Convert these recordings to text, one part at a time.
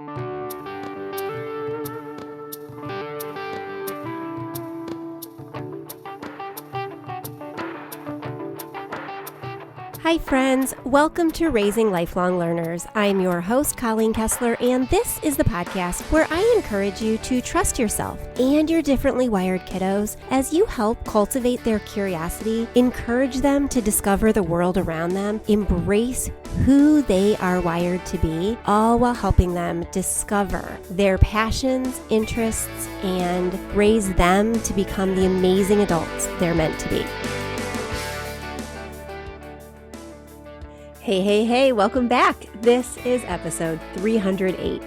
Hi friends, welcome to Raising Lifelong Learners. I'm your host, Colleen Kessler, and this is the podcast where I encourage you to trust yourself and your differently wired kiddos as you help cultivate their curiosity, encourage them to discover the world around them, embrace who they are wired to be, all while helping them discover their passions, interests, and raise them to become the amazing adults they're meant to be. Hey, welcome back. This is episode 308.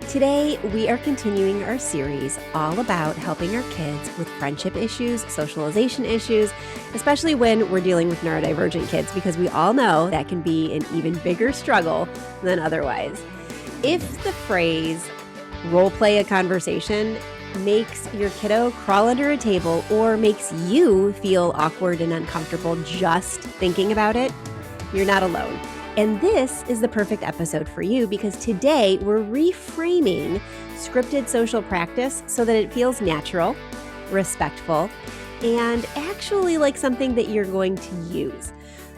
Today, we are continuing our series all about helping our kids with friendship issues, socialization issues, especially when we're dealing with neurodivergent kids, because we all know that can be an even bigger struggle than otherwise. If the phrase role play a conversation makes your kiddo crawl under a table or makes you feel awkward and uncomfortable just thinking about it, you're not alone. And this is the perfect episode for you because today we're reframing scripted social practice so that it feels natural, respectful, and actually like something that you're going to use.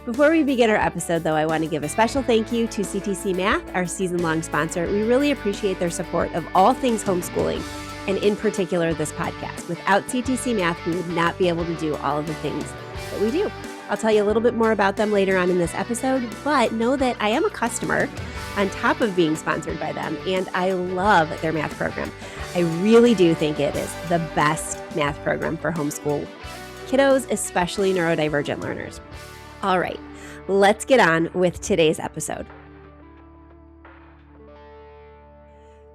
Before we begin our episode, though, I want to give a special thank you to CTC Math, our season-long sponsor. We really appreciate their support of all things homeschooling, and in particular, this podcast. Without CTC Math, we would not be able to do all of the things that we do. I'll tell you a little bit more about them later on in this episode, but know that I am a customer on top of being sponsored by them, and I love their math program. I really do think it is the best math program for homeschool kiddos, especially neurodivergent learners. All right, let's get on with today's episode.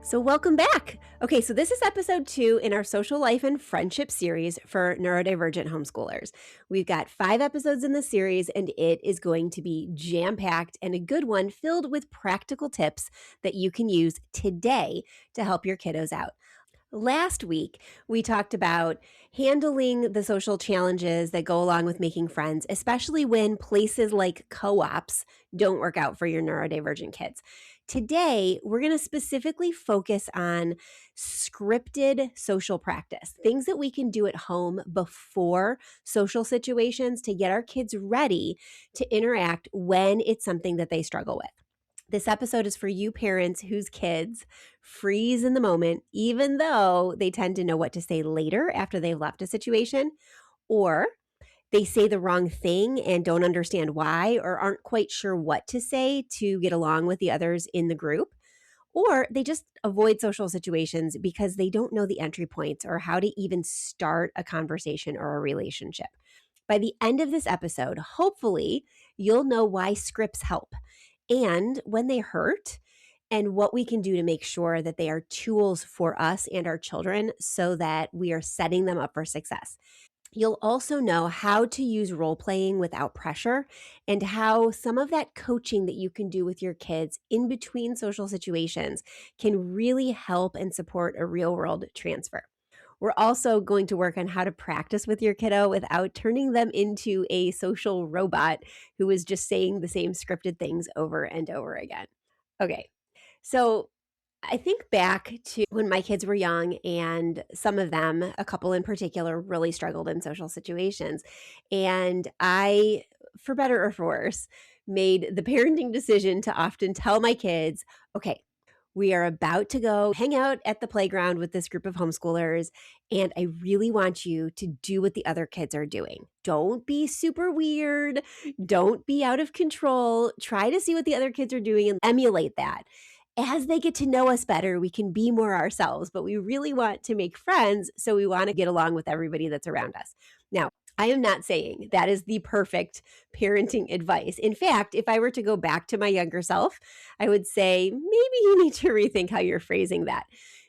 So welcome back. Okay, so this is episode 2 in our social life and friendship series for neurodivergent homeschoolers. We've got 5 episodes in the series, and it is going to be jam-packed and a good one filled with practical tips that you can use today to help your kiddos out. Last week, we talked about handling the social challenges that go along with making friends, especially when places like co-ops don't work out for your neurodivergent kids. Today, we're going to specifically focus on scripted social practice, things that we can do at home before social situations to get our kids ready to interact when it's something that they struggle with. This episode is for you parents whose kids freeze in the moment, even though they tend to know what to say later after they've left a situation, or they say the wrong thing and don't understand why, or aren't quite sure what to say to get along with the others in the group, or they just avoid social situations because they don't know the entry points or how to even start a conversation or a relationship. By the end of this episode, hopefully, you'll know why scripts help and when they hurt, and what we can do to make sure that they are tools for us and our children so that we are setting them up for success. You'll also know how to use role playing without pressure and how some of that coaching that you can do with your kids in between social situations can really help and support a real world transfer. We're also going to work on how to practice with your kiddo without turning them into a social robot who is just saying the same scripted things over and over again. Okay, so I think back to when my kids were young, and some of them, a couple in particular, really struggled in social situations. And I, for better or for worse, made the parenting decision to often tell my kids, okay, we are about to go hang out at the playground with this group of homeschoolers, and I really want you to do what the other kids are doing. Don't be super weird. Don't be out of control. Try to see what the other kids are doing and emulate that. As they get to know us better, we can be more ourselves, but we really want to make friends, so we want to get along with everybody that's around us. Now, I am not saying that is the perfect parenting advice. In fact, if I were to go back to my younger self, I would say maybe you need to rethink how you're phrasing that,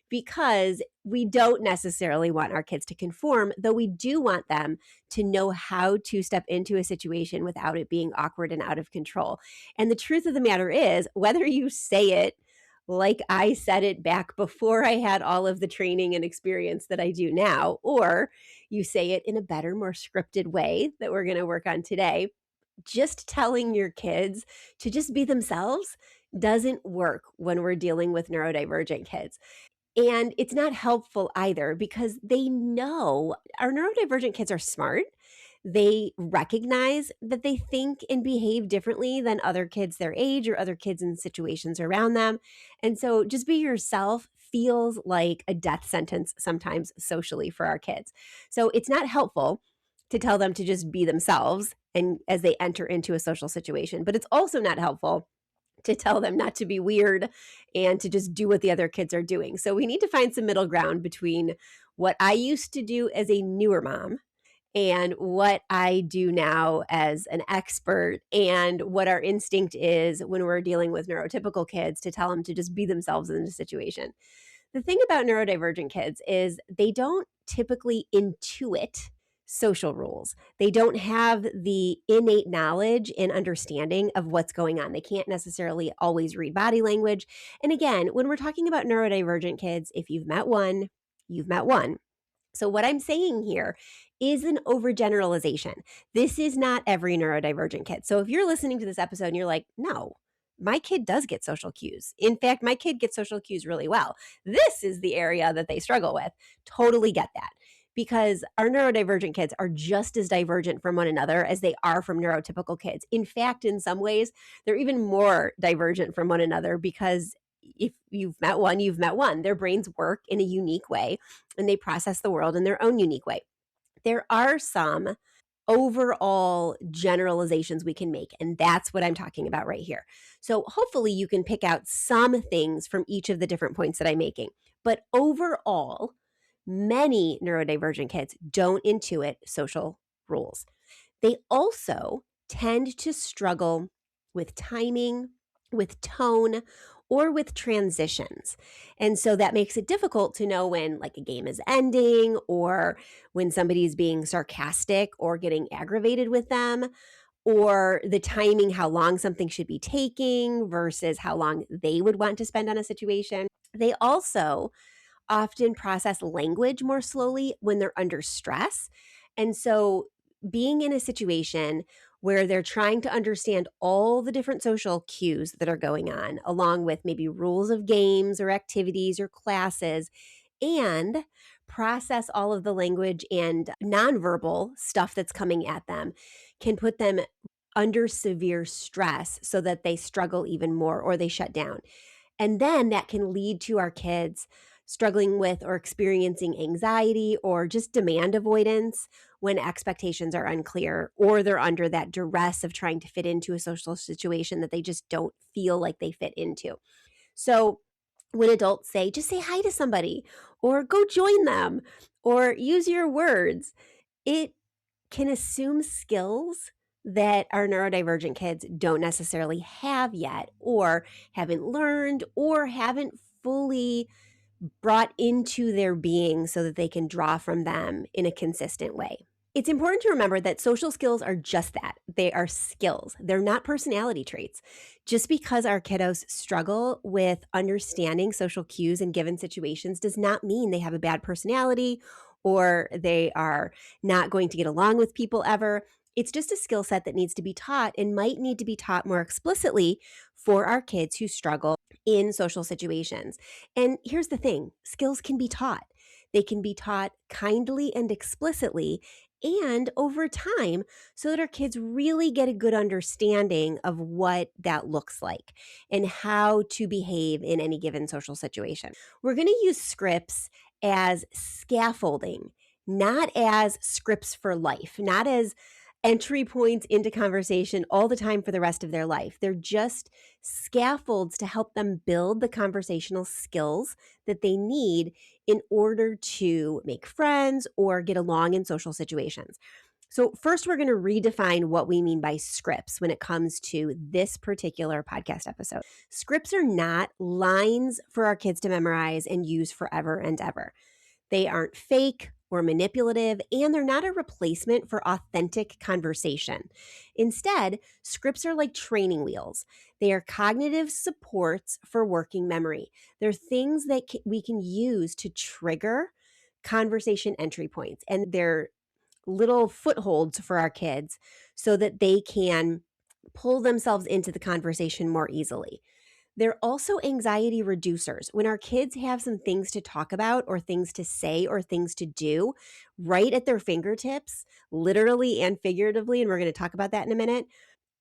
because we don't necessarily want our kids to conform, though we do want them to know how to step into a situation without it being awkward and out of control. And the truth of the matter is, whether you say it like I said it back before I had all of the training and experience that I do now, or you say it in a better, more scripted way that we're going to work on today, just telling your kids to just be themselves doesn't work when we're dealing with neurodivergent kids. And it's not helpful either because they know our neurodivergent kids are smart. They recognize that they think and behave differently than other kids their age or other kids in situations around them. And so just be yourself feels like a death sentence sometimes socially for our kids. So it's not helpful to tell them to just be themselves and as they enter into a social situation, but it's also not helpful to tell them not to be weird and to just do what the other kids are doing. So we need to find some middle ground between what I used to do as a newer mom and what I do now as an expert, and what our instinct is when we're dealing with neurotypical kids to tell them to just be themselves in the situation. The thing about neurodivergent kids is they don't typically intuit social rules. They don't have the innate knowledge and understanding of what's going on. They can't necessarily always read body language. And again, when we're talking about neurodivergent kids, if you've met one, you've met one. So, what I'm saying here is an overgeneralization. This is not every neurodivergent kid. So, if you're listening to this episode and you're like, no, my kid does get social cues. In fact, my kid gets social cues really well. This is the area that they struggle with. Totally get that. Because our neurodivergent kids are just as divergent from one another as they are from neurotypical kids. In fact, in some ways, they're even more divergent from one another because if you've met one, you've met one. Their brains work in a unique way and they process the world in their own unique way. There are some overall generalizations we can make, and that's what I'm talking about right here. So hopefully you can pick out some things from each of the different points that I'm making. But overall, many neurodivergent kids don't intuit social rules. They also tend to struggle with timing, with tone, or with transitions. And so that makes it difficult to know when like a game is ending or when somebody's being sarcastic or getting aggravated with them, or the timing, how long something should be taking versus how long they would want to spend on a situation. They also often process language more slowly when they're under stress. And so being in a situation where they're trying to understand all the different social cues that are going on, along with maybe rules of games or activities or classes, and process all of the language and nonverbal stuff that's coming at them, can put them under severe stress so that they struggle even more or they shut down. And then that can lead to our kids struggling with or experiencing anxiety or just demand avoidance when expectations are unclear or they're under that duress of trying to fit into a social situation that they just don't feel like they fit into. So when adults say, just say hi to somebody or go join them or use your words, it can assume skills that our neurodivergent kids don't necessarily have yet or haven't learned or haven't fully brought into their being so that they can draw from them in a consistent way. It's important to remember that social skills are just that. They are skills. They're not personality traits. Just because our kiddos struggle with understanding social cues in given situations does not mean they have a bad personality or they are not going to get along with people ever. It's just a skill set that needs to be taught and might need to be taught more explicitly for our kids who struggle in social situations. And here's the thing, skills can be taught. They can be taught kindly and explicitly and over time so that our kids really get a good understanding of what that looks like and how to behave in any given social situation. We're going to use scripts as scaffolding, not as scripts for life, not as entry points into conversation all the time for the rest of their life. They're just scaffolds to help them build the conversational skills that they need in order to make friends or get along in social situations. So first, we're going to redefine what we mean by scripts when it comes to this particular podcast episode. Scripts are not lines for our kids to memorize and use forever and ever. They aren't fake or manipulative, and they're not a replacement for authentic conversation. Instead, scripts are like training wheels. They are cognitive supports for working memory. They're things that we can use to trigger conversation entry points, and they're little footholds for our kids so that they can pull themselves into the conversation more easily. They're also anxiety reducers. When our kids have some things to talk about or things to say or things to do right at their fingertips, literally and figuratively, and we're going to talk about that in a minute,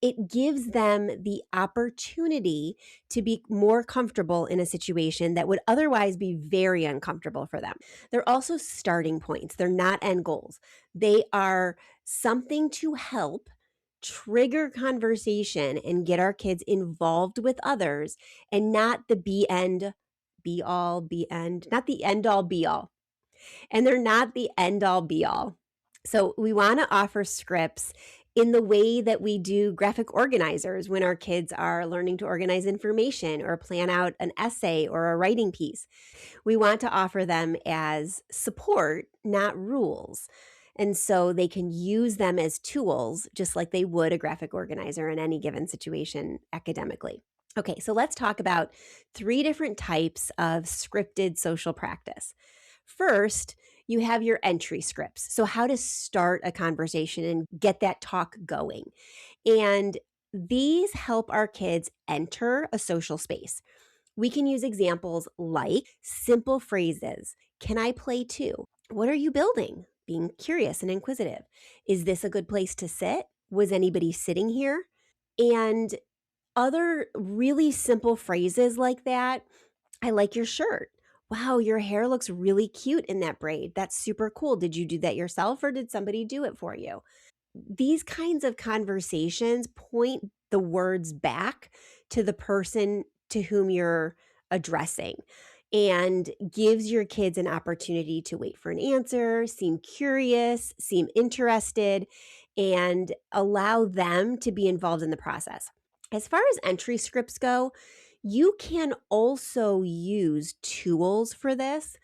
it gives them the opportunity to be more comfortable in a situation that would otherwise be very uncomfortable for them. They're also starting points. They're not end goals. They are something to help trigger conversation and get our kids involved with others and not the be all, be end, not the end all be all. And they're not the end all be all. So we want to offer scripts in the way that we do graphic organizers when our kids are learning to organize information or plan out an essay or a writing piece. We want to offer them as support, not rules. And so they can use them as tools, just like they would a graphic organizer in any given situation academically. Okay, so let's talk about 3 different types of scripted social practice. First, you have your entry scripts. So, how to start a conversation and get that talk going. And these help our kids enter a social space. We can use examples like simple phrases. Can I play too? What are you building? Being curious and inquisitive. Is this a good place to sit? Was anybody sitting here? And other really simple phrases like that. I like your shirt. Wow, your hair looks really cute in that braid. That's super cool. Did you do that yourself or did somebody do it for you? These kinds of conversations point the words back to the person to whom you're addressing and gives your kids an opportunity to wait for an answer, seem curious, seem interested, and allow them to be involved in the process. As far as entry scripts go, you can also use tools for this.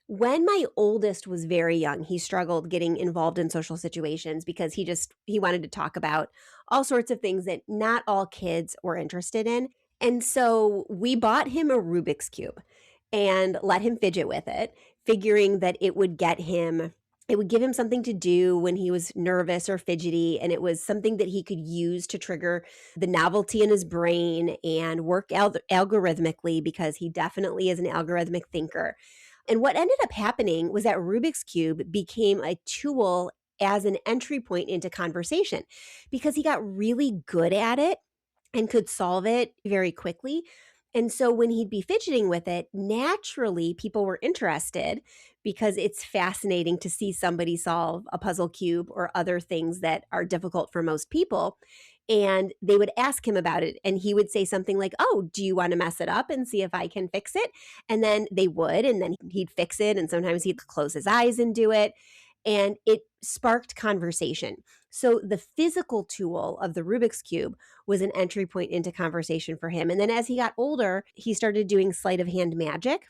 When my oldest was very young, he struggled getting involved in social situations because he wanted to talk about all sorts of things that not all kids were interested in. And so we bought him a Rubik's Cube and let him fidget with it, figuring that it would give him something to do when he was nervous or fidgety. And it was something that he could use to trigger the novelty in his brain and work algorithmically because he definitely is an algorithmic thinker. And what ended up happening was that Rubik's Cube became a tool as an entry point into conversation because he got really good at it and could solve it very quickly. And so when he'd be fidgeting with it, naturally people were interested because it's fascinating to see somebody solve a puzzle cube or other things that are difficult for most people. And they would ask him about it. And he would say something like, "Oh, do you want to mess it up and see if I can fix it?" And then they would, and then he'd fix it. And sometimes he'd close his eyes and do it. And it sparked conversation. So the physical tool of the Rubik's Cube was an entry point into conversation for him. And then as he got older, he started doing sleight of hand magic,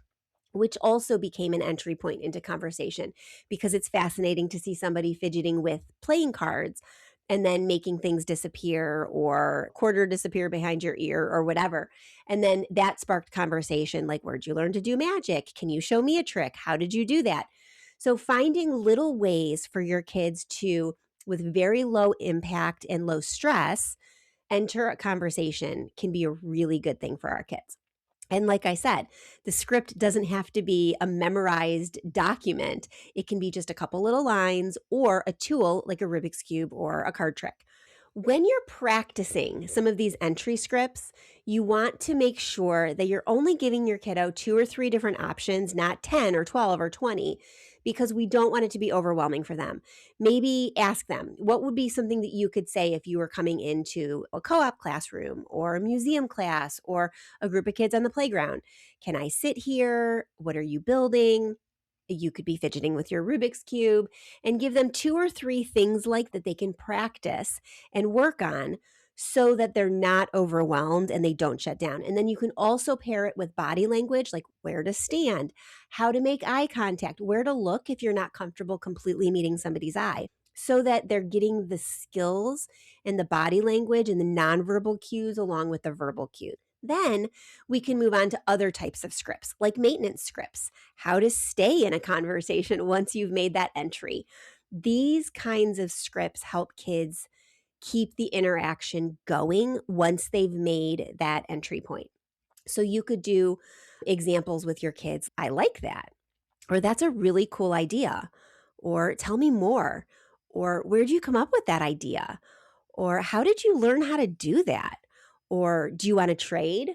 which also became an entry point into conversation because it's fascinating to see somebody fidgeting with playing cards and then making things disappear or quarter disappear behind your ear or whatever. And then that sparked conversation like, where'd you learn to do magic? Can you show me a trick? How did you do that? So finding little ways for your kids to, with very low impact and low stress, enter a conversation can be a really good thing for our kids. And like I said, the script doesn't have to be a memorized document. It can be just a couple little lines or a tool like a Rubik's Cube or a card trick. When you're practicing some of these entry scripts, you want to make sure that you're only giving your kiddo 2 or 3 different options, not 10 or 12 or 20, because we don't want it to be overwhelming for them. Maybe ask them, what would be something that you could say if you were coming into a co-op classroom or a museum class or a group of kids on the playground? Can I sit here? What are you building? You could be fidgeting with your Rubik's Cube and give them 2 or 3 things like that they can practice and work on so that they're not overwhelmed and they don't shut down. And then you can also pair it with body language, like where to stand, how to make eye contact, where to look if you're not comfortable completely meeting somebody's eye, so that they're getting the skills and the body language and the nonverbal cues along with the verbal cues. Then we can move on to other types of scripts, like maintenance scripts, how to stay in a conversation once you've made that entry. These kinds of scripts help kids keep the interaction going once they've made that entry point. So you could do examples with your kids. I like that. Or that's a really cool idea. Or tell me more. Or where'd you come up with that idea? Or how did you learn how to do that? Or do you want to trade?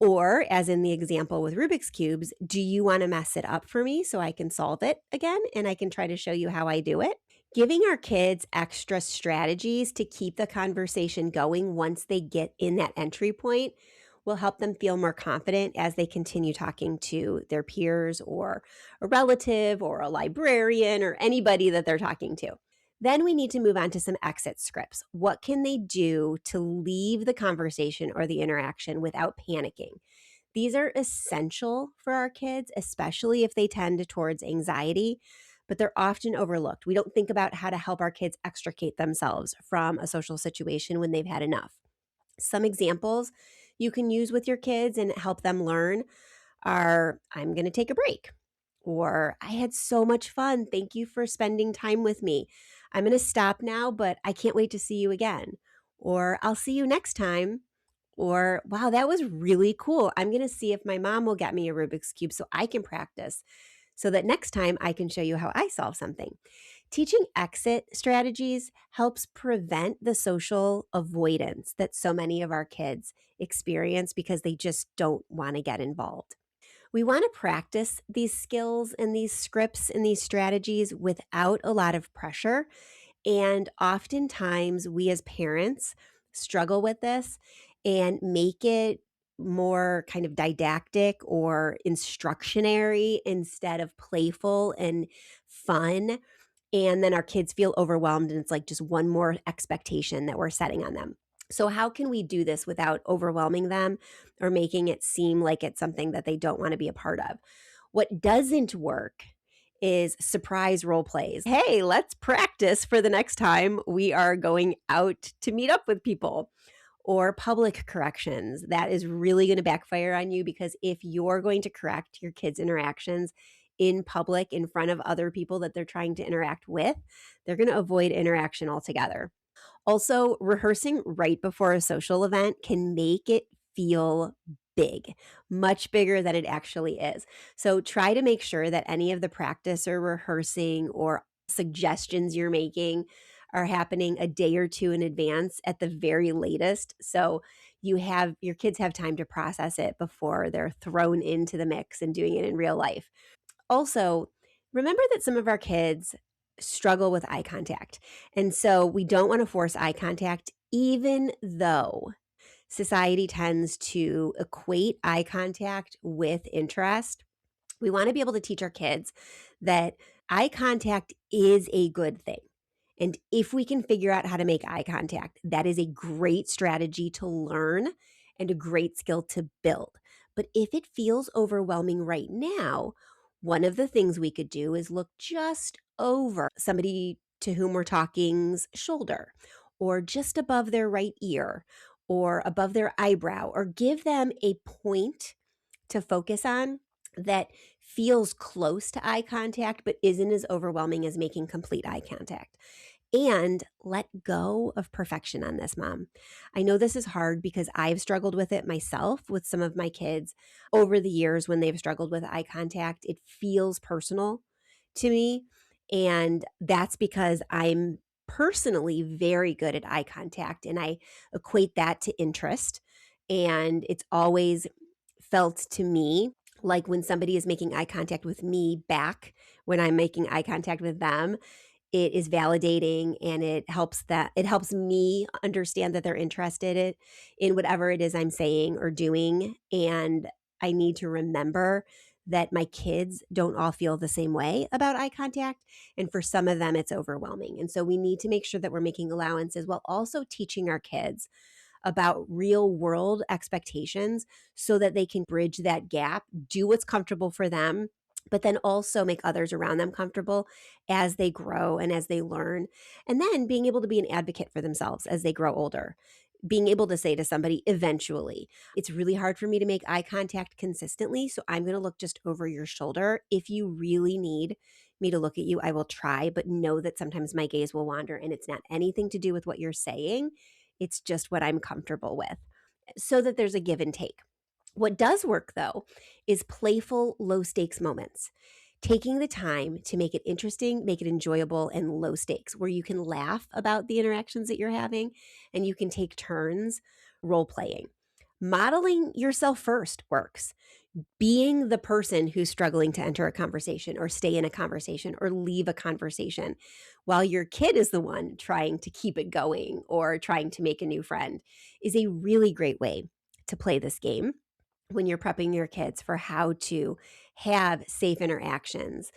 Or, as in the example with Rubik's Cubes, do you want to mess it up for me so I can solve it again and I can try to show you how I do it? Giving our kids extra strategies to keep the conversation going once they get in that entry point will help them feel more confident as they continue talking to their peers or a relative or a librarian or anybody that they're talking to. Then we need to move on to some exit scripts. What can they do to leave the conversation or the interaction without panicking? These are essential for our kids, especially if they tend towards anxiety, but they're often overlooked. We don't think about how to help our kids extricate themselves from a social situation when they've had enough. Some examples you can use with your kids and help them learn are, I'm going to take a break. Or, I had so much fun. Thank you for spending time with me. I'm going to stop now, but I can't wait to see you again. Or, I'll see you next time. Or, wow, that was really cool. I'm going to see if my mom will get me a Rubik's Cube so I can practice so that next time I can show you how I solve something. Teaching exit strategies helps prevent the social avoidance that so many of our kids experience because they just don't want to get involved. We want to practice these skills and these scripts and these strategies without a lot of pressure. And oftentimes, we as parents struggle with this and make it more kind of didactic or instructionary instead of playful and fun. And then our kids feel overwhelmed, and it's like just one more expectation that we're setting on them. So, how can we do this without overwhelming them or making it seem like it's something that they don't want to be a part of? What doesn't work is surprise role plays. Hey, let's practice for the next time we are going out to meet up with people. Or public corrections. That is really going to backfire on you because if you're going to correct your kids' interactions in public in front of other people that they're trying to interact with, they're going to avoid interaction altogether. Also, rehearsing right before a social event can make it feel big, much bigger than it actually is. So try to make sure that any of the practice or rehearsing or suggestions you're making are happening a day or two in advance at the very latest. So your kids have time to process it before they're thrown into the mix and doing it in real life. Also, remember that some of our kids struggle with eye contact. And so we don't want to force eye contact, even though society tends to equate eye contact with interest. We want to be able to teach our kids that eye contact is a good thing. And if we can figure out how to make eye contact, that is a great strategy to learn and a great skill to build. But if it feels overwhelming right now, one of the things we could do is look just over somebody to whom we're talking's shoulder, or just above their right ear, or above their eyebrow, or give them a point to focus on that feels close to eye contact but isn't as overwhelming as making complete eye contact. And let go of perfection on this, mom. I know this is hard because I've struggled with it myself with some of my kids over the years when they've struggled with eye contact. It feels personal to me. And that's because I'm personally very good at eye contact and I equate that to interest. And it's always felt to me like when somebody is making eye contact with me back when I'm making eye contact with them, it is validating and it helps me understand that they're interested in whatever it is I'm saying or doing. And I need to remember that my kids don't all feel the same way about eye contact. And for some of them, it's overwhelming. And so we need to make sure that we're making allowances while also teaching our kids about real world expectations so that they can bridge that gap, do what's comfortable for them, but then also make others around them comfortable as they grow and as they learn. And then being able to be an advocate for themselves as they grow older. Being able to say to somebody eventually, it's really hard for me to make eye contact consistently, so I'm going to look just over your shoulder. If you really need me to look at you, I will try, but know that sometimes my gaze will wander and it's not anything to do with what you're saying. It's just what I'm comfortable with, so that there's a give and take. What does work, though, is playful, low stakes moments. Taking the time to make it interesting, make it enjoyable, and low stakes, where you can laugh about the interactions that you're having and you can take turns role playing. Modeling yourself first works. Being the person who's struggling to enter a conversation or stay in a conversation or leave a conversation while your kid is the one trying to keep it going or trying to make a new friend is a really great way to play this game when you're prepping your kids for how to have safe interactions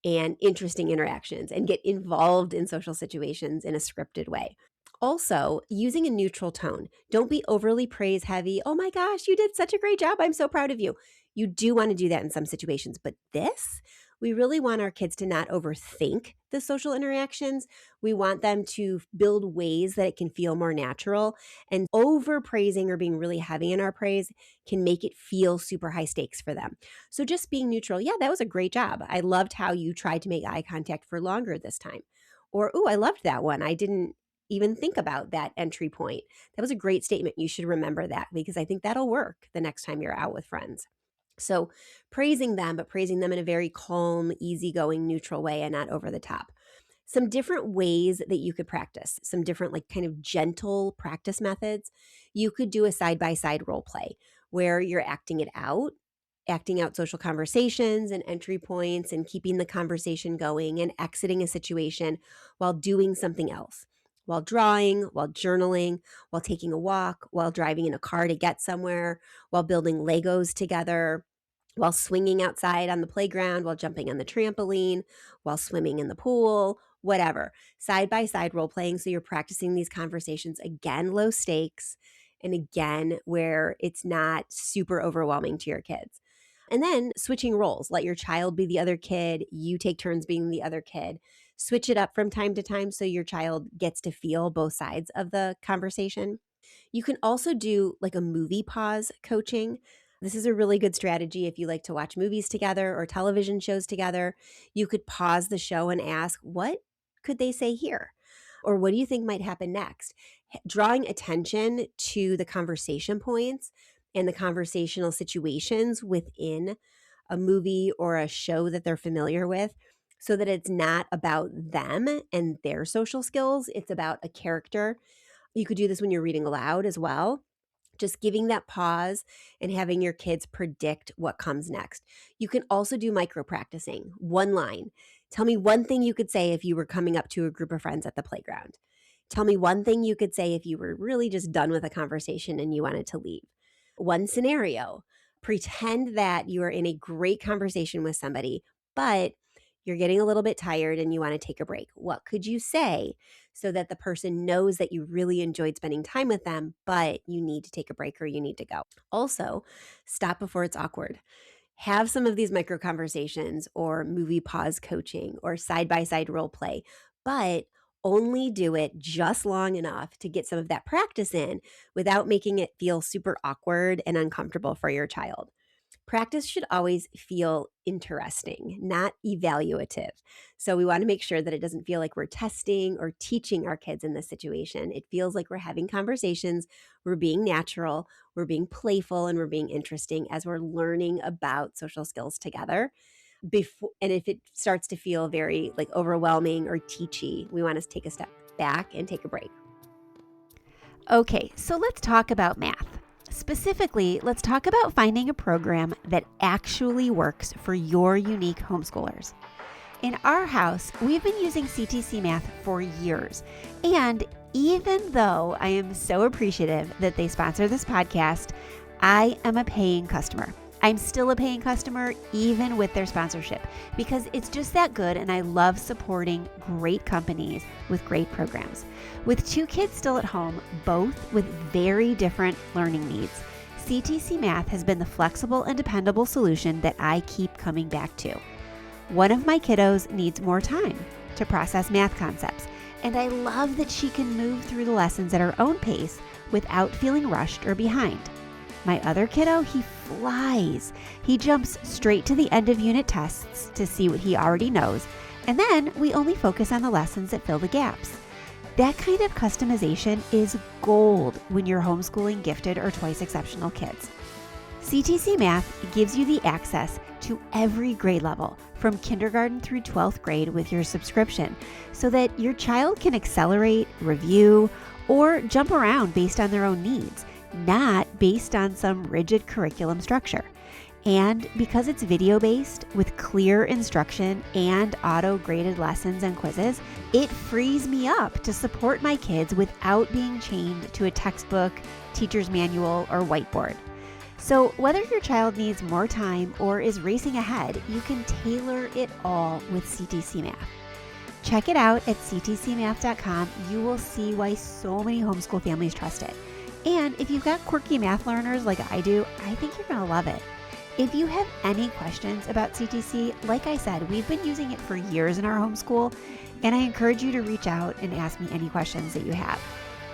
and interesting interactions and get involved in social situations in a scripted way. Also, using a neutral tone. Don't be overly praise heavy. Oh my gosh, you did such a great job. I'm so proud of you. You do want to do that in some situations, but we really want our kids to not overthink the social interactions. We want them to build ways that it can feel more natural, and over praising or being really heavy in our praise can make it feel super high stakes for them. So just being neutral. Yeah, that was a great job. I loved how you tried to make eye contact for longer this time. Or, oh, I loved that one. I didn't even think about that entry point. That was a great statement. You should remember that because I think that'll work the next time you're out with friends. So praising them, but praising them in a very calm, easygoing, neutral way and not over the top. Some different ways that you could practice, some different like kind of gentle practice methods. You could do a side-by-side role play where you're acting out social conversations and entry points and keeping the conversation going and exiting a situation while doing something else, while drawing, while journaling, while taking a walk, while driving in a car to get somewhere, while building Legos together, while swinging outside on the playground, while jumping on the trampoline, while swimming in the pool, whatever. Side by side role playing. So you're practicing these conversations, again, low stakes, and again, where it's not super overwhelming to your kids. And then switching roles. Let your child be the other kid. You take turns being the other kid. Switch it up from time to time so your child gets to feel both sides of the conversation. You can also do like a movie pause coaching. This is a really good strategy if you like to watch movies together or television shows together. You could pause the show and ask, what could they say here? Or what do you think might happen next? Drawing attention to the conversation points and the conversational situations within a movie or a show that they're familiar with so that it's not about them and their social skills. It's about a character. You could do this when you're reading aloud as well. Just giving that pause and having your kids predict what comes next. You can also do micro practicing. One line. Tell me one thing you could say if you were coming up to a group of friends at the playground. Tell me one thing you could say if you were really just done with a conversation and you wanted to leave. One scenario. Pretend that you are in a great conversation with somebody, but you're getting a little bit tired and you want to take a break. What could you say so that the person knows that you really enjoyed spending time with them, but you need to take a break or you need to go? Also, stop before it's awkward. Have some of these micro conversations or movie pause coaching or side-by-side role play, but only do it just long enough to get some of that practice in without making it feel super awkward and uncomfortable for your child. Practice should always feel interesting, not evaluative. So we want to make sure that it doesn't feel like we're testing or teaching our kids in this situation. It feels like we're having conversations, we're being natural, we're being playful, and we're being interesting as we're learning about social skills together. And if it starts to feel very like overwhelming or teachy, we want to take a step back and take a break. Okay, so let's talk about math. Specifically, let's talk about finding a program that actually works for your unique homeschoolers. In our house, we've been using CTC Math for years, and even though I am so appreciative that they sponsor this podcast, I am a paying customer. I'm still a paying customer even with their sponsorship because it's just that good, and I love supporting great companies with great programs. With 2 kids still at home, both with very different learning needs, CTC Math has been the flexible and dependable solution that I keep coming back to. One of my kiddos needs more time to process math concepts, and I love that she can move through the lessons at her own pace without feeling rushed or behind. My other kiddo, he flies. He jumps straight to the end of unit tests to see what he already knows, and then we only focus on the lessons that fill the gaps. That kind of customization is gold when you're homeschooling gifted or twice exceptional kids. CTC Math gives you the access to every grade level from kindergarten through 12th grade with your subscription so that your child can accelerate, review, or jump around based on their own needs, not based on some rigid curriculum structure. And because it's video-based with clear instruction and auto-graded lessons and quizzes, it frees me up to support my kids without being chained to a textbook, teacher's manual, or whiteboard. So whether your child needs more time or is racing ahead, you can tailor it all with CTC Math. Check it out at ctcmath.com. You will see why so many homeschool families trust it. And if you've got quirky math learners like I do, I think you're going to love it. If you have any questions about CTC, like I said, we've been using it for years in our homeschool, and I encourage you to reach out and ask me any questions that you have.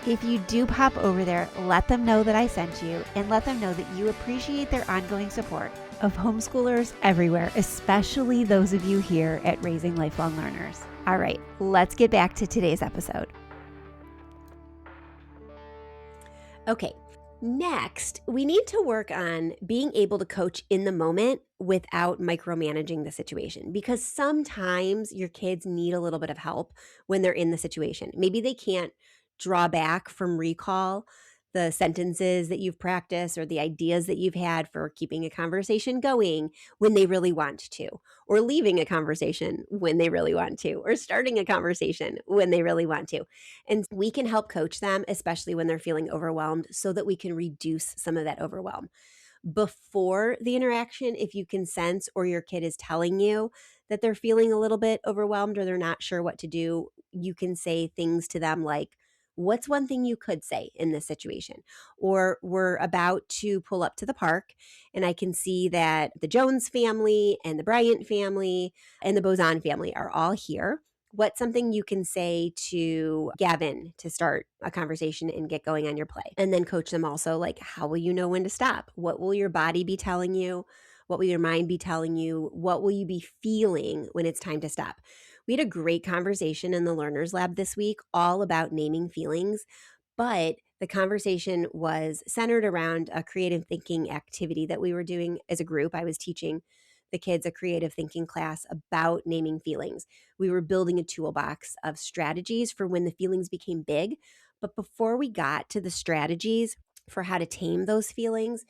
If you do pop over there, let them know that I sent you and let them know that you appreciate their ongoing support of homeschoolers everywhere, especially those of you here at Raising Lifelong Learners. All right, let's get back to today's episode. Okay, next, we need to work on being able to coach in the moment without micromanaging the situation, because sometimes your kids need a little bit of help when they're in the situation. Maybe they can't draw back from recall the sentences that you've practiced or the ideas that you've had for keeping a conversation going when they really want to, or leaving a conversation when they really want to, or starting a conversation when they really want to. And we can help coach them, especially when they're feeling overwhelmed, so that we can reduce some of that overwhelm. Before the interaction, if you can sense or your kid is telling you that they're feeling a little bit overwhelmed or they're not sure what to do, you can say things to them like, "What's one thing you could say in this situation?" Or, "We're about to pull up to the park and I can see that the Jones family and the Bryant family and the Bozan family are all here. What's something you can say to Gavin to start a conversation and get going on your play?" And then coach them also, like, how will you know when to stop? What will your body be telling you? What will your mind be telling you? What will you be feeling when it's time to stop? We had a great conversation in the Learners Lab this week all about naming feelings, but the conversation was centered around a creative thinking activity that we were doing as a group. I was teaching the kids a creative thinking class about naming feelings. We were building a toolbox of strategies for when the feelings became big. But before we got to the strategies for how to tame those feelings,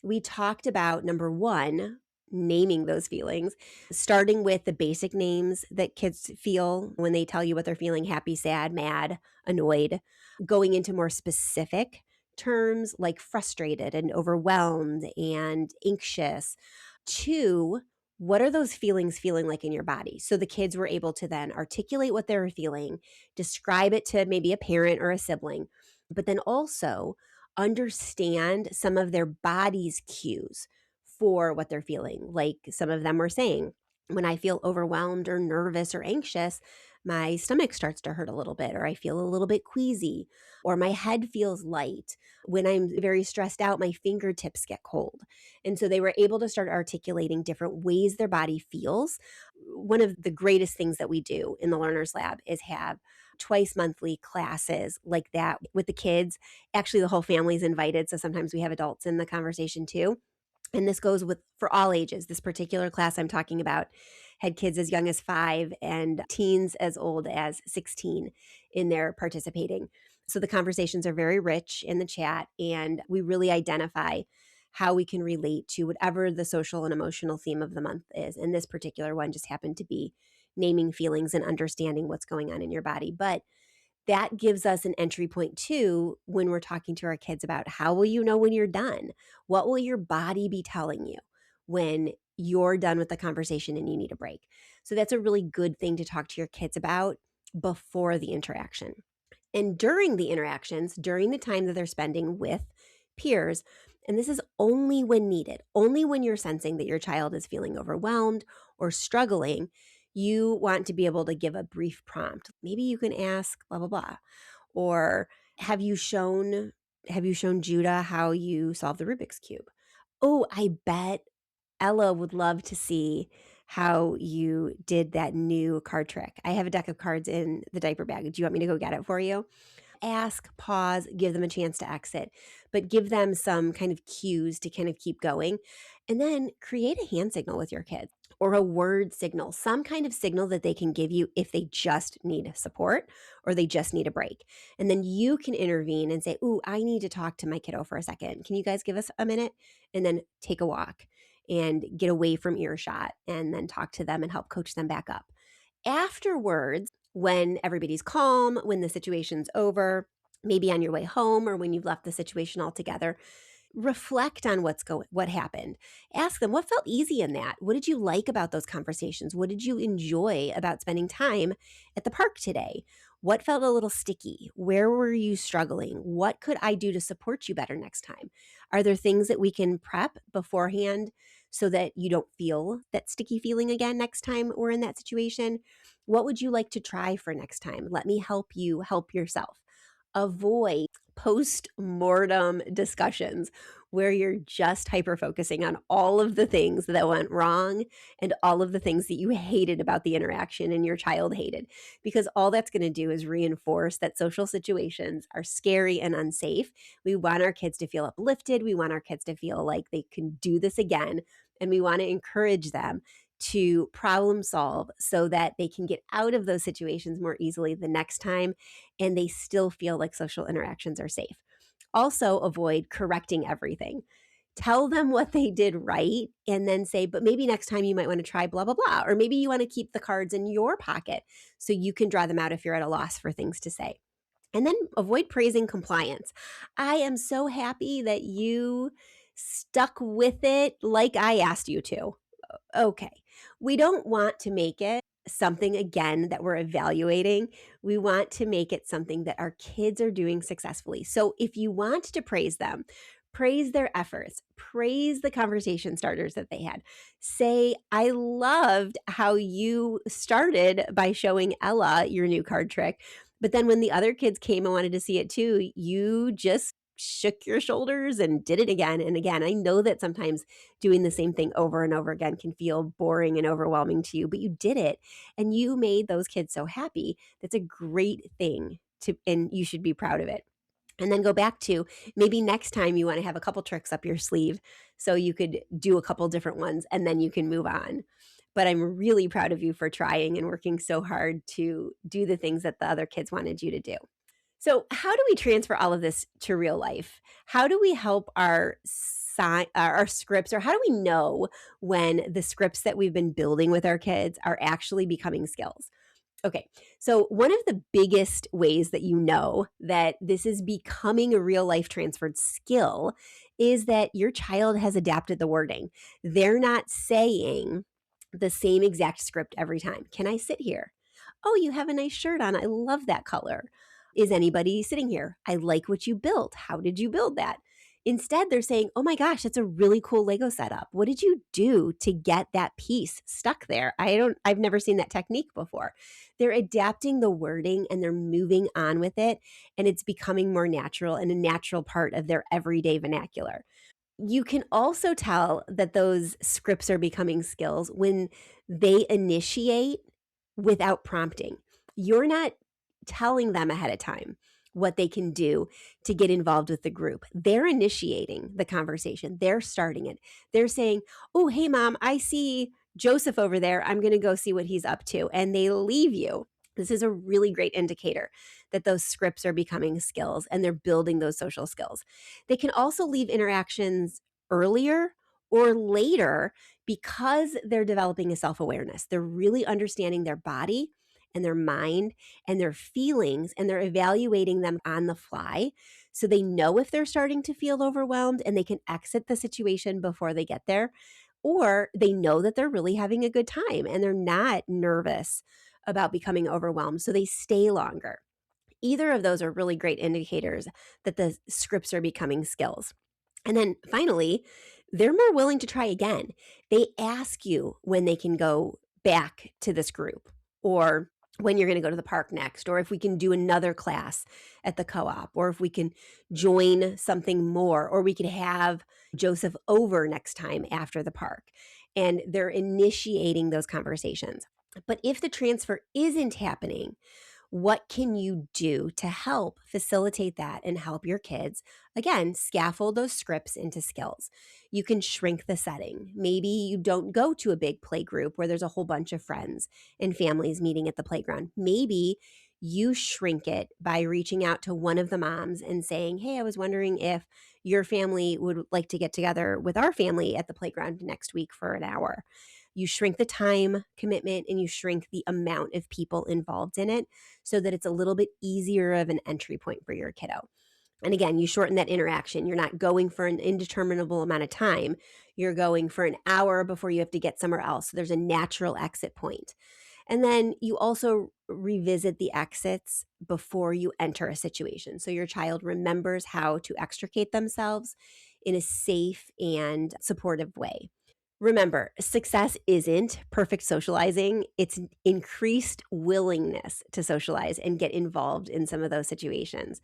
we talked about number one, naming those feelings, starting with the basic names that kids feel when they tell you what they're feeling: happy, sad, mad, annoyed, going into more specific terms like frustrated and overwhelmed and anxious. Two, what are those feelings feeling like in your body? So the kids were able to then articulate what they were feeling, describe it to maybe a parent or a sibling, but then also understand some of their body's cues for what they're feeling. Like some of them were saying, when I feel overwhelmed or nervous or anxious, my stomach starts to hurt a little bit, or I feel a little bit queasy, or my head feels light. When I'm very stressed out, my fingertips get cold. And so they were able to start articulating different ways their body feels. One of the greatest things that we do in the Learners Lab is have twice monthly classes like that with the kids. Actually, the whole family's invited. So sometimes we have adults in the conversation too. And this goes with for all ages. This particular class I'm talking about had kids as young as 5 and teens as old as 16 in there participating. So the conversations are very rich in the chat, and we really identify how we can relate to whatever the social and emotional theme of the month is. And this particular one just happened to be naming feelings and understanding what's going on in your body. But that gives us an entry point too when we're talking to our kids about how will you know when you're done? What will your body be telling you when you're done with the conversation and you need a break? So that's a really good thing to talk to your kids about before the interaction. And during the interactions, during the time that they're spending with peers, and this is only when needed, only when you're sensing that your child is feeling overwhelmed or struggling, you want to be able to give a brief prompt. Maybe you can ask blah blah blah, or have you shown Judah how you solve the Rubik's cube? Oh, I bet Ella would love to see how you did that new card trick. I have a deck of cards in the diaper bag. Do you want me to go get it for you? Ask, pause, give them a chance to exit, but give them some kind of cues to kind of keep going. And then create a hand signal with your kids or a word signal, some kind of signal that they can give you if they just need support or they just need a break. And then you can intervene and say, "Ooh, I need to talk to my kiddo for a second. Can you guys give us a minute?" And then take a walk and get away from earshot and then talk to them and help coach them back up. Afterwards, when everybody's calm, when the situation's over, maybe on your way home or when you've left the situation altogether, reflect on what happened. Ask them what felt easy in that. What did you like about those conversations? What did you enjoy about spending time at the park today? What felt a little sticky? Where were you struggling? What could I do to support you better next time? Are there things that we can prep beforehand so that you don't feel that sticky feeling again next time we're in that situation? What would you like to try for next time? Let me help you help yourself. Avoid post-mortem discussions where you're just hyper focusing on all of the things that went wrong and all of the things that you hated about the interaction and your child hated, because all that's going to do is reinforce that social situations are scary and unsafe. We want our kids to feel uplifted. We want our kids to feel like they can do this again, and we want to encourage them to problem solve so that they can get out of those situations more easily the next time and they still feel like social interactions are safe. Also, avoid correcting everything. Tell them what they did right and then say, but maybe next time you might want to try blah, blah, blah. Or maybe you want to keep the cards in your pocket so you can draw them out if you're at a loss for things to say. And then avoid praising compliance. I am so happy that you stuck with it like I asked you to. Okay. We don't want to make it something again that we're evaluating. We want to make it something that our kids are doing successfully. So if you want to praise them, praise their efforts, praise the conversation starters that they had. Say, "I loved how you started by showing Ella your new card trick. But then when the other kids came and wanted to see it too, you just shook your shoulders and did it again and again." I know that sometimes doing the same thing over and over again can feel boring and overwhelming to you, but you did it and you made those kids so happy. That's a great thing and you should be proud of it. And then go back to maybe next time you want to have a couple tricks up your sleeve so you could do a couple different ones and then you can move on. But I'm really proud of you for trying and working so hard to do the things that the other kids wanted you to do. So, how do we transfer all of this to real life? How do we help our scripts, or how do we know when the scripts that we've been building with our kids are actually becoming skills? Okay, so one of the biggest ways that you know that this is becoming a real life transferred skill is that your child has adapted the wording. They're not saying the same exact script every time. "Can I sit here?" "Oh, you have a nice shirt on. I love that color." "Is anybody sitting here? I like what you built. How did you build that?" Instead, they're saying, "Oh my gosh, that's a really cool Lego setup. What did you do to get that piece stuck there? I've never seen that technique before." They're adapting the wording and they're moving on with it, and it's becoming more natural and a natural part of their everyday vernacular. You can also tell that those scripts are becoming skills when they initiate without prompting. You're not telling them ahead of time what they can do to get involved with the group. They're initiating the conversation. They're starting it. They're saying, "Oh, hey, mom, I see Joseph over there. I'm going to go see what he's up to." And they leave you. This is a really great indicator that those scripts are becoming skills and they're building those social skills. They can also leave interactions earlier or later because they're developing a self-awareness. They're really understanding their body and their mind and their feelings, and they're evaluating them on the fly. So they know if they're starting to feel overwhelmed and they can exit the situation before they get there, or they know that they're really having a good time and they're not nervous about becoming overwhelmed. So they stay longer. Either of those are really great indicators that the scripts are becoming skills. And then finally, they're more willing to try again. They ask you when they can go back to this group, or when you're going to go to the park next, or if we can do another class at the co-op, or if we can join something more, or we could have Joseph over next time after the park. And they're initiating those conversations. But if the transfer isn't happening, What can you do to help facilitate that and help your kids, again, scaffold those scripts into skills? You can shrink the setting. Maybe you don't go to a big play group where there's a whole bunch of friends and families meeting at the playground. Maybe you shrink it by reaching out to one of the moms and saying, "Hey, I was wondering if your family would like to get together with our family at the playground next week for an hour." You shrink the time commitment and you shrink the amount of people involved in it so that it's a little bit easier of an entry point for your kiddo. And again, you shorten that interaction. You're not going for an indeterminable amount of time. You're going for an hour before you have to get somewhere else. So there's a natural exit point. And then you also revisit the exits before you enter a situation. So your child remembers how to extricate themselves in a safe and supportive way. Remember, success isn't perfect socializing. It's increased willingness to socialize and get involved in some of those situations.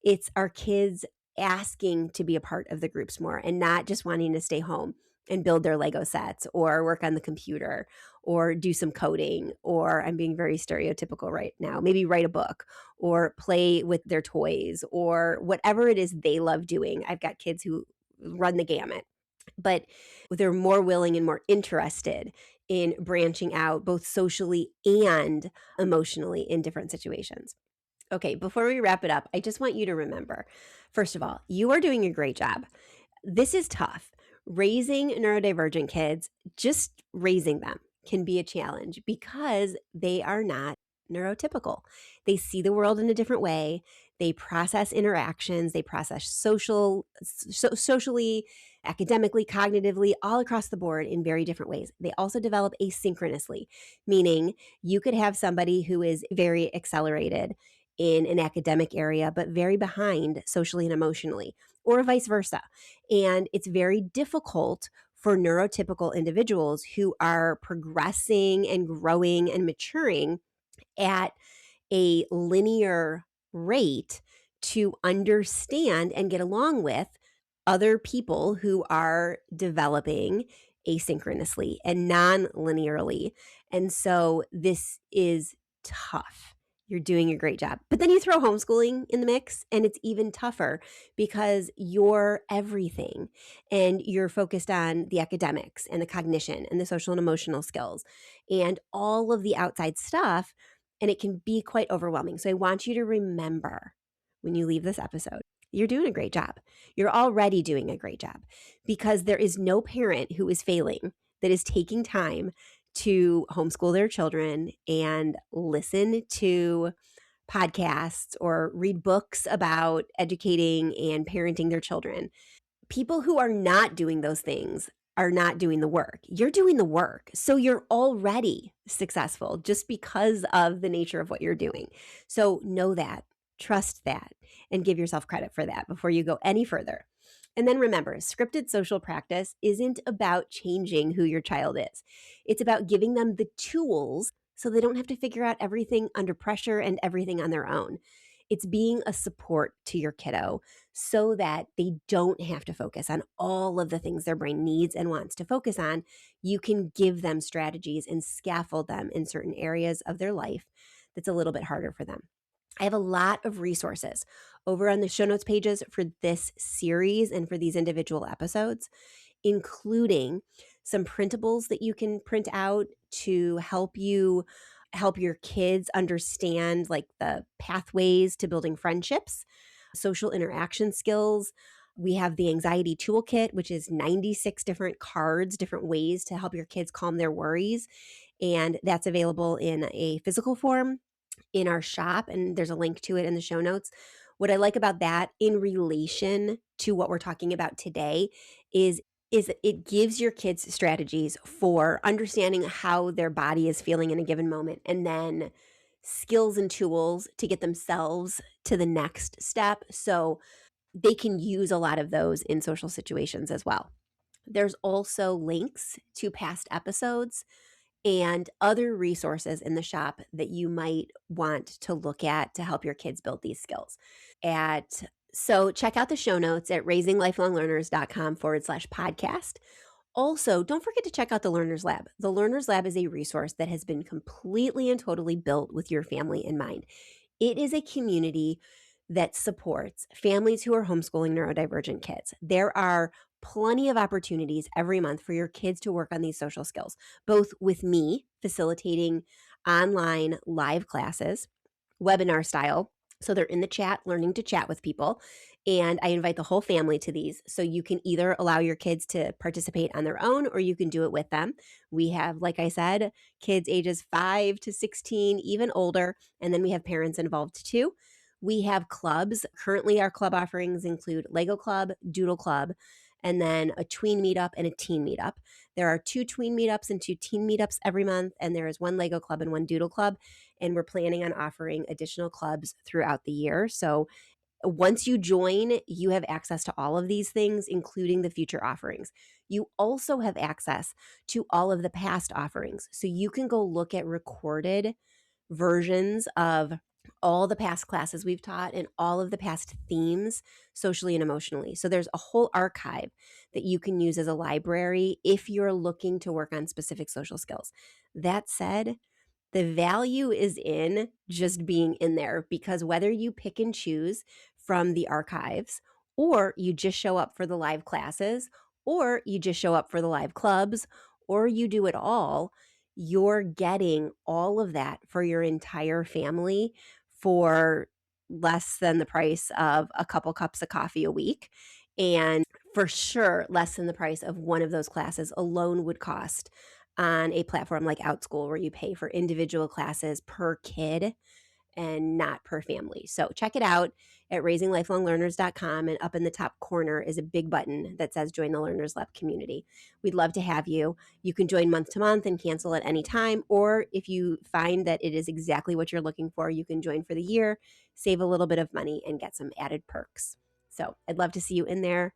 It's our kids asking to be a part of the groups more and not just wanting to stay home and build their Lego sets or work on the computer or do some coding, or I'm being very stereotypical right now, maybe write a book or play with their toys or whatever it is they love doing. I've got kids who run the gamut, but they're more willing and more interested in branching out both socially and emotionally in different situations. Okay, before we wrap it up, I just want you to remember, first of all, you are doing a great job. This is tough. Raising neurodivergent kids, just raising them can be a challenge because they are not neurotypical. They see the world in a different way. They process interactions, they process socially, academically, cognitively, all across the board in very different ways. They also develop asynchronously, meaning you could have somebody who is very accelerated in an academic area, but very behind socially and emotionally, or vice versa. And it's very difficult for neurotypical individuals who are progressing and growing and maturing at a linear rate to understand and get along with other people who are developing asynchronously and non-linearly. And so this is tough. You're doing a great job. But then you throw homeschooling in the mix and it's even tougher because you're everything and you're focused on the academics and the cognition and the social and emotional skills and all of the outside stuff, and it can be quite overwhelming. So I want you to remember when you leave this episode, you're doing a great job. You're already doing a great job because there is no parent who is failing that is taking time to homeschool their children and listen to podcasts or read books about educating and parenting their children. People who are not doing those things are not doing the work. You're doing the work. So you're already successful just because of the nature of what you're doing. So know that, trust that, and give yourself credit for that before you go any further. And then remember, scripted social practice isn't about changing who your child is. It's about giving them the tools so they don't have to figure out everything under pressure and everything on their own. It's being a support to your kiddo so that they don't have to focus on all of the things their brain needs and wants to focus on. You can give them strategies and scaffold them in certain areas of their life that's a little bit harder for them. I have a lot of resources over on the show notes pages for this series and for these individual episodes, including some printables that you can print out to help your kids understand like the pathways to building friendships, social interaction skills. We have the anxiety toolkit, which is 96 different cards, different ways to help your kids calm their worries. And that's available in a physical form in our shop, and there's a link to it in the show notes. What I like about that in relation to what we're talking about today is it gives your kids strategies for understanding how their body is feeling in a given moment, and then skills and tools to get themselves to the next step so they can use a lot of those in social situations as well. There's also links to past episodes and other resources in the shop that you might want to look at to help your kids build these skills. So check out the show notes at raisinglifelonglearners.com/podcast. Also, don't forget to check out the Learners Lab. The Learners Lab is a resource that has been completely and totally built with your family in mind. It is a community that supports families who are homeschooling neurodivergent kids. There are plenty of opportunities every month for your kids to work on these social skills, both with me facilitating online live classes, webinar style. So they're in the chat, learning to chat with people. And I invite the whole family to these. So you can either allow your kids to participate on their own or you can do it with them. We have, like I said, kids ages 5 to 16, even older. And then we have parents involved too. We have clubs. Currently, our club offerings include Lego Club, Doodle Club, and then a tween meetup and a teen meetup. There are 2 tween meetups and 2 teen meetups every month, and there is 1 Lego Club and 1 Doodle Club. And we're planning on offering additional clubs throughout the year. So once you join, you have access to all of these things, including the future offerings. You also have access to all of the past offerings. So you can go look at recorded versions of all the past classes we've taught and all of the past themes, socially and emotionally. So there's a whole archive that you can use as a library if you're looking to work on specific social skills. That said, the value is in just being in there, because whether you pick and choose from the archives or you just show up for the live classes or you just show up for the live clubs or you do it all, you're getting all of that for your entire family for less than the price of a couple cups of coffee a week. And for sure, less than the price of one of those classes alone would cost on a platform like OutSchool, where you pay for individual classes per kid and not per family. So check it out at raisinglifelonglearners.com, and up in the top corner is a big button that says Join the Learners Lab community. We'd love to have you. You can join month to month and cancel at any time, or if you find that it is exactly what you're looking for, you can join for the year, save a little bit of money, and get some added perks. So I'd love to see you in there,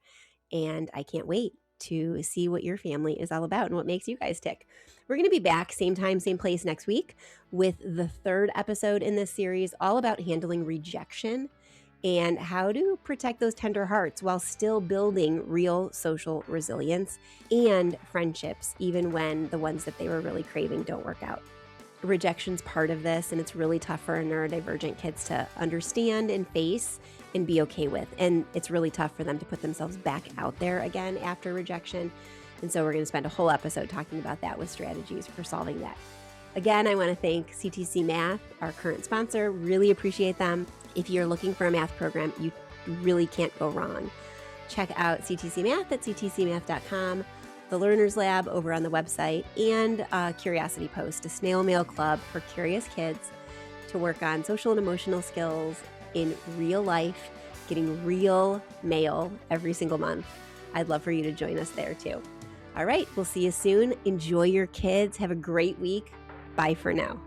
and I can't wait to see what your family is all about and what makes you guys tick. We're going to be back same time, same place next week with the 3rd episode in this series, all about handling rejection and how to protect those tender hearts while still building real social resilience and friendships, even when the ones that they were really craving don't work out. Rejection's part of this, and it's really tough for our neurodivergent kids to understand and face and be okay with. And it's really tough for them to put themselves back out there again after rejection. And so we're going to spend a whole episode talking about that with strategies for solving that. Again, I want to thank CTC Math, our current sponsor. Really appreciate them. If you're looking for a math program, you really can't go wrong. Check out CTC Math at ctcmath.com. The Learners Lab over on the website, and a Curiosity Post, a snail mail club for curious kids to work on social and emotional skills in real life, getting real mail every single month. I'd love for you to join us there too. All right, we'll see you soon. Enjoy your kids. Have a great week. Bye for now.